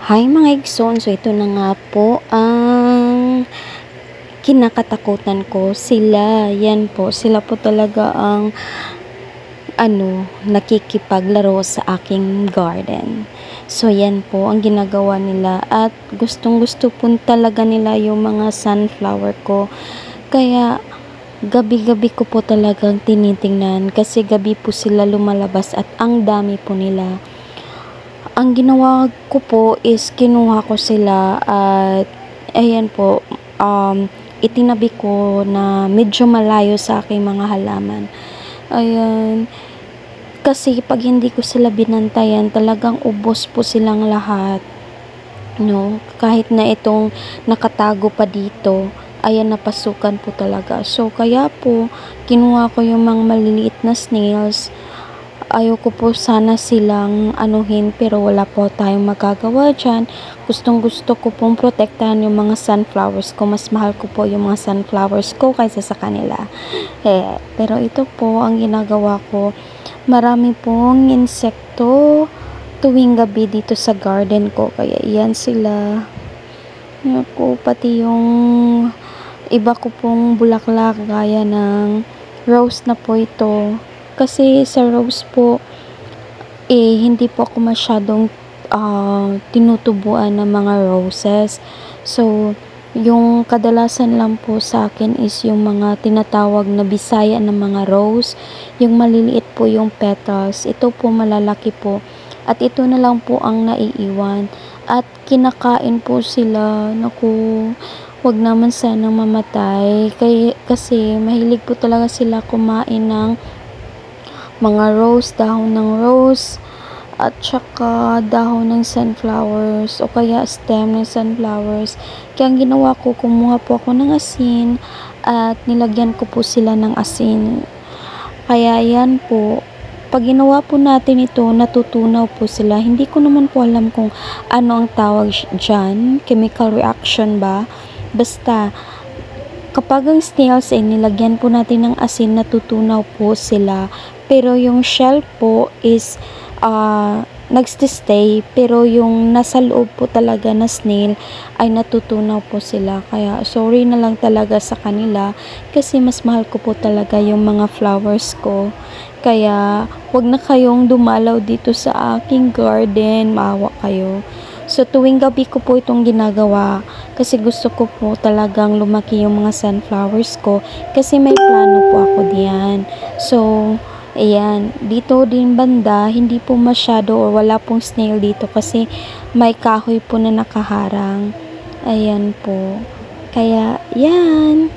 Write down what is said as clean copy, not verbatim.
Hi mga igsoon, so ito na nga po ang kinakatakutan ko. Yan po, sila po talaga ang nakikipaglaro sa aking garden. So yan po ang ginagawa nila at gustong gusto po talaga nila yung mga sunflower ko. Kaya gabi-gabi ko po talagang tinitingnan kasi gabi po sila lumalabas at ang dami po nila. Ang ginawa ko po is kinuha ko sila at ayan po, itinabi ko na medyo malayo sa aking mga halaman. Ayan, kasi pag hindi ko sila binantayan, talagang ubos po silang lahat. No, kahit na itong nakatago pa dito, ayan, napasukan po talaga. So, kaya po, kinuha ko yung mga maliliit na snails. Ayoko po sana silang anuhin pero wala po tayong magagawa dyan. Gustong gusto ko pong protektahan yung mga sunflowers ko. Mas mahal ko po yung mga sunflowers ko kaysa sa kanila. Pero ito po ang ginagawa ko. Marami pong insekto tuwing gabi dito sa garden ko. Kaya iyan sila. Ako, pati yung iba ko pong bulaklak gaya ng rose na po ito. Kasi sa rose po, hindi po ako masyadong tinutubuan ng mga roses. So, yung kadalasan lang po sa akin is yung mga tinatawag na bisaya ng mga rose. Yung maliliit po yung petals. Ito po malalaki po. At ito na lang po ang naiiwan. At kinakain po sila. Naku, wag naman sana mamatay. Kasi mahilig po talaga sila kumain ng mga rose, dahon ng rose, at saka dahon ng sunflowers o kaya stem ng sunflowers. Kaya ang ginawa ko, kumuha po ako ng asin at nilagyan ko po sila ng asin. Kaya yan po, pag ginawa po natin ito, natutunaw po sila. Hindi ko naman po alam kung ano ang tawag dyan, chemical reaction ba? Basta, kapag ang snails ay nilagyan po natin ng asin, natutunaw po sila. Pero yung shell po is nagstay, pero yung nasa loob po talaga na snail ay natutunaw po sila. Kaya sorry na lang talaga sa kanila kasi mas mahal ko po talaga yung mga flowers ko. Kaya wag na kayong dumalaw dito sa aking garden, maawa kayo. So tuwing gabi ko po itong ginagawa kasi gusto ko po talagang lumaki yung mga sunflowers ko kasi may plano po ako diyan. So ayan, dito din banda, hindi po masyado or wala pong snail dito kasi may kahoy po na nakaharang. Ayan po. Kaya, yan.